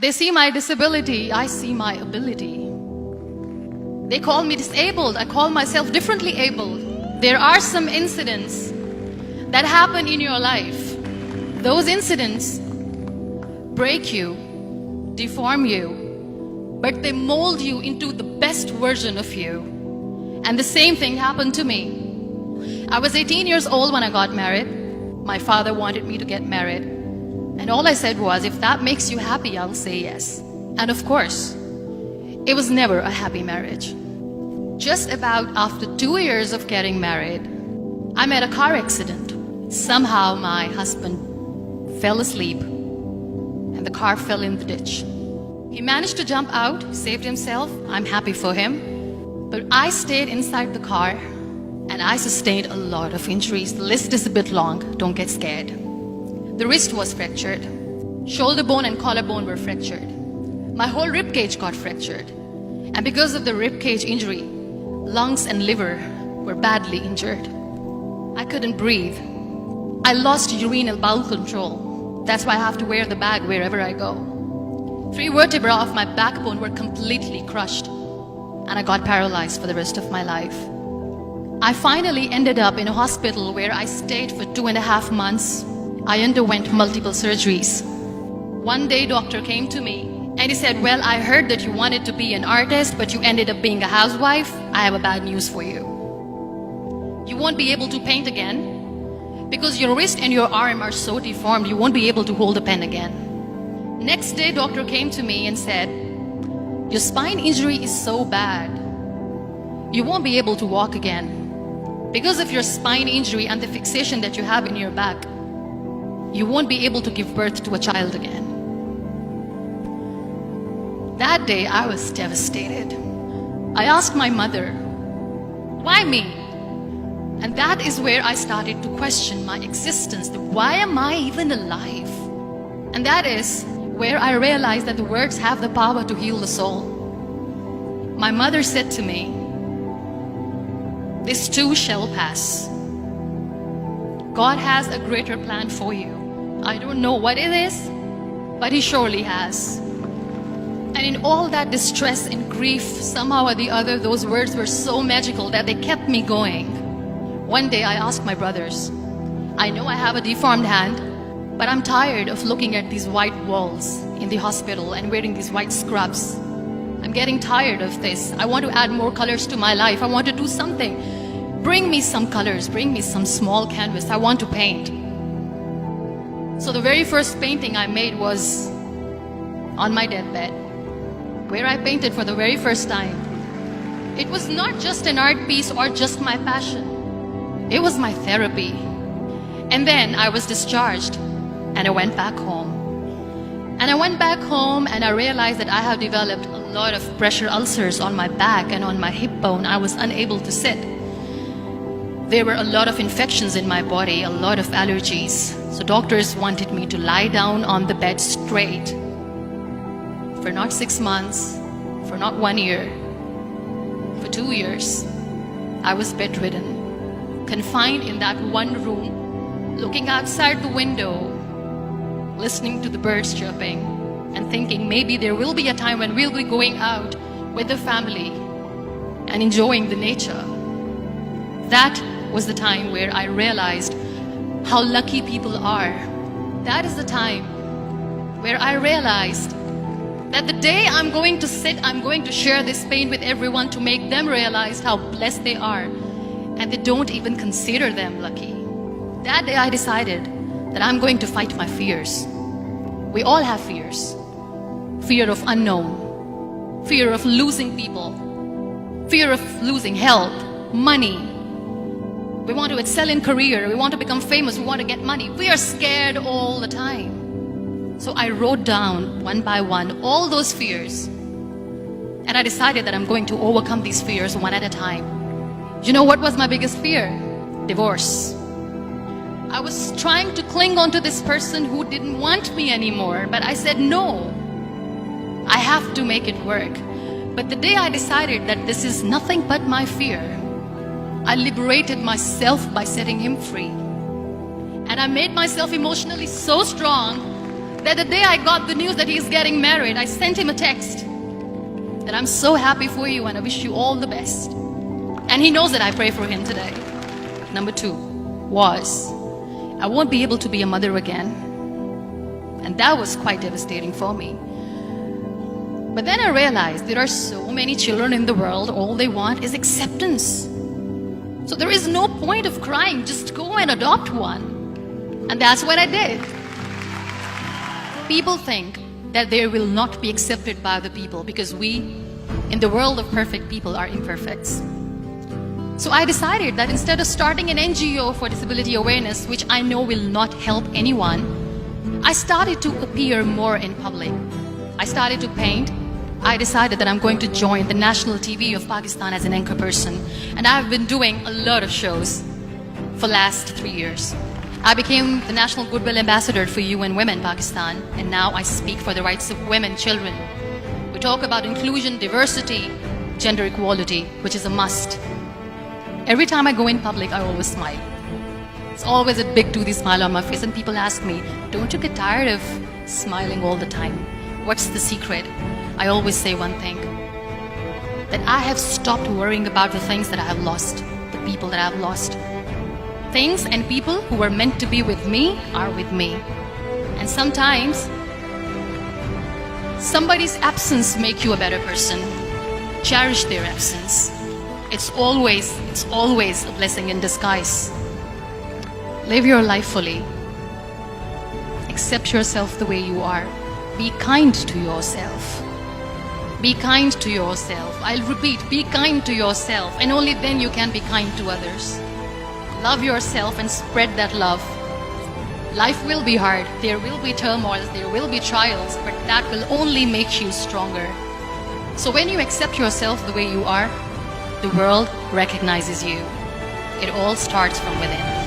They see my disability, I see my ability. They call me disabled, I call myself differently abled. There are some incidents that happen in your life. Those incidents break you, deform you, but they mold you into the best version of you. And the same thing happened to me. I was 18 years old when I got married. My father wanted me to get married. And all I said was, if that makes you happy, I'll say yes. And of course, it was never a happy marriage. Just about after 2 years of getting married, I met a car accident. Somehow my husband fell asleep and the car fell in the ditch. He managed to jump out, saved himself. I'm happy for him. But I stayed inside the car and I sustained a lot of injuries. The list is a bit long, don't get scared. The wrist was fractured. Shoulder bone and collarbone were fractured. My whole rib cage got fractured. And because of the rib cage injury, lungs and liver were badly injured. I couldn't breathe. I lost urinary bowel control. That's why I have to wear the bag wherever I go. 3 vertebrae of my backbone were completely crushed, and I got paralyzed for the rest of my life. I finally ended up in a hospital where I stayed for 2.5 months. I underwent multiple surgeries. One day, doctor came to me and he said, well, I heard that you wanted to be an artist, but you ended up being a housewife. I have a bad news for you. You won't be able to paint again because your wrist and your arm are so deformed, you won't be able to hold a pen again. Next day, doctor came to me and said, your spine injury is so bad, you won't be able to walk again. Because of your spine injury and the fixation that you have in your back, you won't be able to give birth to a child again. That day, I was devastated. I asked my mother, why me? And that is where I started to question my existence. Why am I even alive? And that is where I realized that the words have the power to heal the soul. My mother said to me, this too shall pass. God has a greater plan for you. I don't know what it is, but He surely has. And in all that distress and grief, somehow or the other, those words were so magical that they kept me going. One day I asked my brothers, I know I have a deformed hand, but I'm tired of looking at these white walls in the hospital and wearing these white scrubs. I'm getting tired of this. I want to add more colors to my life. I want to do something. Bring me some colors, bring me some small canvas. I want to paint. So the very first painting I made was on my deathbed, where I painted for the very first time. It was not just an art piece or just my passion. It was my therapy. And then I was discharged and I went back home. And I went back home and I realized that I have developed a lot of pressure ulcers on my back and on my hip bone. I was unable to sit. There were a lot of infections in my body, a lot of allergies. So doctors wanted me to lie down on the bed straight for not 6 months, for not 1 year, for 2 years. I was bedridden, confined in that one room, looking outside the window, listening to the birds chirping, and thinking maybe there will be a time when we'll be going out with the family and enjoying the nature. That was the time where I realized how lucky people are. That is the time where I realized that the day I'm going to sit, I'm going to share this pain with everyone to make them realize how blessed they are, and they don't even consider them lucky. That day I decided that I'm going to fight my fears. We all have fears. Fear of unknown, fear of losing people, fear of losing health, money. We want to excel in career, we want to become famous, we want to get money. We are scared all the time. So I wrote down one by one all those fears. And I decided that I'm going to overcome these fears one at a time. You know what was my biggest fear? Divorce. I was trying to cling on to this person who didn't want me anymore, but I said no. I have to make it work. But the day I decided that this is nothing but my fear, I liberated myself by setting him free. And I made myself emotionally so strong that the day I got the news that he's getting married, I sent him a text that I'm so happy for you and I wish you all the best. And he knows that I pray for him today. Number 2 was, I won't be able to be a mother again. And that was quite devastating for me. But then I realized there are so many children in the world, all they want is acceptance. So there is no point of crying, just go and adopt one. And that's what I did. People think that they will not be accepted by the people because we, in the world of perfect people, are imperfects. So I decided that instead of starting an NGO for disability awareness, which I know will not help anyone, I started to appear more in public. I started to paint. I decided that I'm going to join the national TV of Pakistan as an anchor person. And I've been doing a lot of shows for the last 3 years. I became the National Goodwill Ambassador for UN Women Pakistan, and now I speak for the rights of women, children. We talk about inclusion, diversity, gender equality, which is a must. Every time I go in public, I always smile. It's always a big toothy smile on my face, and people ask me, don't you get tired of smiling all the time? What's the secret? I always say one thing, that I have stopped worrying about the things that I have lost, the people that I have lost. Things and people who were meant to be with me are with me. And sometimes, somebody's absence makes you a better person. Cherish their absence. It's always a blessing in disguise. Live your life fully. Accept yourself the way you are. Be kind to yourself. Be kind to yourself. I'll repeat, be kind to yourself, and only then you can be kind to others. Love yourself and spread that love. Life will be hard. There will be turmoils, there will be trials, but that will only make you stronger. So when you accept yourself the way you are, the world recognizes you. It all starts from within.